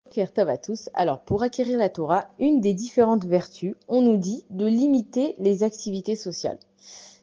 Tov à tous. Alors, pour acquérir la Torah, une des différentes vertus, on nous dit de limiter les activités sociales.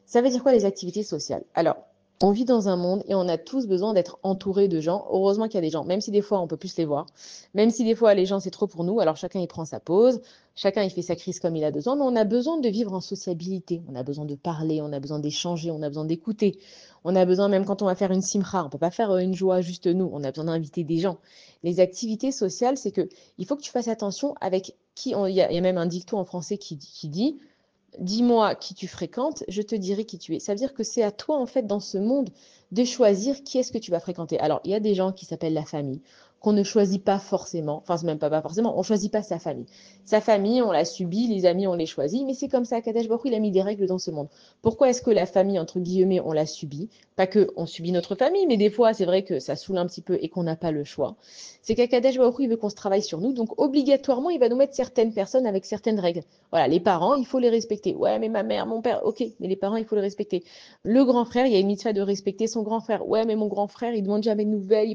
Ça veut dire quoi les activités sociales? Alors, on vit dans un monde et on a tous besoin d'être entourés de gens. Heureusement qu'il y a des gens, même si des fois on peut plus les voir, même si des fois les gens c'est trop pour nous, alors chacun il prend sa pause, chacun il fait sa crise comme il a besoin, mais on a besoin de vivre en sociabilité, on a besoin de parler, on a besoin d'échanger, on a besoin d'écouter, on a besoin même quand on va faire une simcha, on peut pas faire une joie juste nous, on a besoin d'inviter des gens. Les activités sociales, c'est que il faut que tu fasses attention avec qui, il y a même un dicton en français qui dit dis-moi qui tu fréquentes, je te dirai qui tu es. Ça veut dire que c'est à toi, en fait, dans ce monde, de choisir qui est-ce que tu vas fréquenter. Alors, il y a des gens qui s'appellent la famille, qu'on ne choisit pas forcément. Enfin, c'est même pas forcément, on ne choisit pas sa famille. Sa famille, on l'a subie, les amis, on les choisit, mais c'est comme ça qu'Akadosh Baruch Hu, il a mis des règles dans ce monde. Pourquoi est-ce que la famille, entre guillemets, on l'a subie? Pas que on subit notre famille, mais des fois, c'est vrai que ça saoule un petit peu et qu'on n'a pas le choix. C'est qu'Akadosh Baruch Hu, il veut qu'on se travaille sur nous, donc obligatoirement, il va nous mettre certaines personnes avec certaines règles. Voilà, les parents, il faut les respecter. Ouais, mais ma mère, mon père, ok, mais les parents, il faut les respecter. Le grand frère, il y a une mitzvah de respecter son grand frère. Ouais, mais mon grand frère, il demande jamais de nouvelles.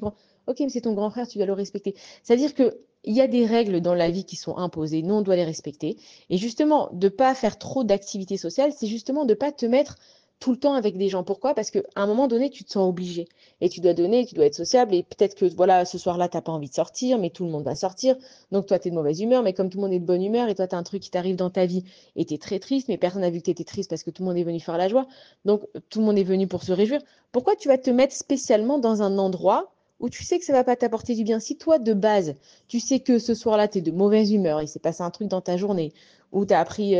Ok, mais c'est ton grand frère, tu dois le respecter. C'est-à-dire que il y a des règles dans la vie qui sont imposées, nous on doit les respecter. Et justement, de ne pas faire trop d'activités sociales, c'est justement de ne pas te mettre tout le temps avec des gens. Pourquoi? Parce qu'à un moment donné, tu te sens obligé. Et tu dois donner, tu dois être sociable. Et peut-être que voilà, ce soir-là, tu n'as pas envie de sortir, mais tout le monde va sortir. Donc toi, tu es de mauvaise humeur, mais comme tout le monde est de bonne humeur, et toi, tu as un truc qui t'arrive dans ta vie et tu es très triste, mais personne n'a vu que tu étais triste parce que tout le monde est venu faire la joie. Donc tout le monde est venu pour se réjouir. Pourquoi tu vas te mettre spécialement dans un endroit où tu sais que ça ne va pas t'apporter du bien? Si toi, de base, tu sais que ce soir-là, tu es de mauvaise humeur, il s'est passé un truc dans ta journée, où tu as appris,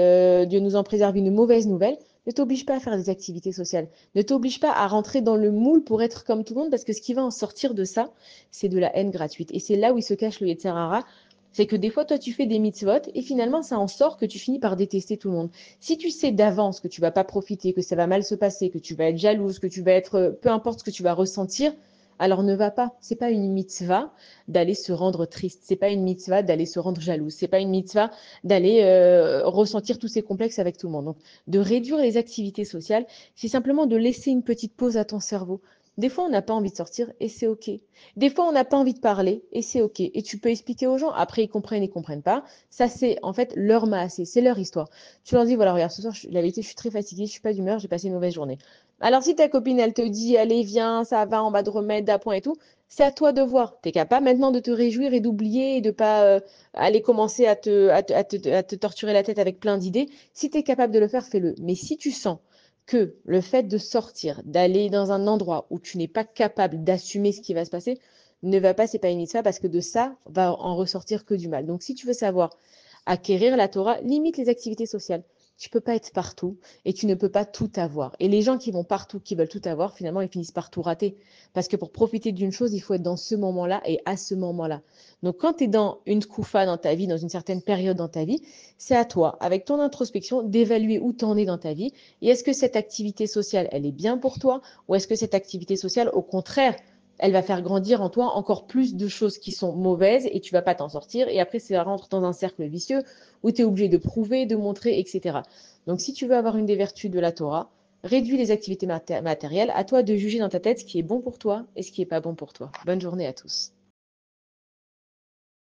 Dieu nous en préserve, une mauvaise nouvelle, ne t'oblige pas à faire des activités sociales. Ne t'oblige pas à rentrer dans le moule pour être comme tout le monde, parce que ce qui va en sortir de ça, c'est de la haine gratuite. Et c'est là où il se cache le Yetzer Hara, c'est que des fois, toi, tu fais des mitzvot et finalement, ça en sort que tu finis par détester tout le monde. Si tu sais d'avance que tu vas pas profiter, que ça va mal se passer, que tu vas être jalouse, que tu vas être, peu importe ce que tu vas ressentir, alors ne va pas. C'est pas une mitzvah d'aller se rendre triste. C'est pas une mitzvah d'aller se rendre jalouse. C'est pas une mitzvah d'aller ressentir tous ces complexes avec tout le monde. Donc, de réduire les activités sociales, c'est simplement de laisser une petite pause à ton cerveau. Des fois, on n'a pas envie de sortir et c'est OK. Des fois, on n'a pas envie de parler et c'est OK. Et tu peux expliquer aux gens. Après, ils comprennent pas. Ça, c'est en fait leur maassé, c'est leur histoire. Tu leur dis, voilà, regarde, ce soir, la vérité, je suis très fatiguée, je suis pas d'humeur, j'ai passé une mauvaise journée. Alors, si ta copine, elle te dit, allez, viens, ça va, on va te remettre d'appoint et tout, c'est à toi de voir. Tu es capable maintenant de te réjouir et d'oublier et de pas aller commencer à te torturer la tête avec plein d'idées. Si tu es capable de le faire, fais-le. Mais si tu sens que le fait de sortir, d'aller dans un endroit où tu n'es pas capable d'assumer ce qui va se passer, ne va pas, c'est pas une mitzvah, parce que de ça va en ressortir que du mal. Donc, si tu veux savoir acquérir la Torah, limite les activités sociales. Tu peux pas être partout et tu ne peux pas tout avoir. Et les gens qui vont partout, qui veulent tout avoir, finalement, ils finissent par tout rater. Parce que pour profiter d'une chose, il faut être dans ce moment-là et à ce moment-là. Donc, quand tu es dans une koufa dans ta vie, dans une certaine période dans ta vie, c'est à toi, avec ton introspection, d'évaluer où tu en es dans ta vie. Et est-ce que cette activité sociale, elle est bien pour toi? Ou est-ce que cette activité sociale, au contraire, elle va faire grandir en toi encore plus de choses qui sont mauvaises et tu vas pas t'en sortir. Et après, ça rentre dans un cercle vicieux où tu es obligé de prouver, de montrer, etc. Donc, si tu veux avoir une des vertus de la Torah, réduis les activités matérielles. À toi de juger dans ta tête ce qui est bon pour toi et ce qui n'est pas bon pour toi. Bonne journée à tous.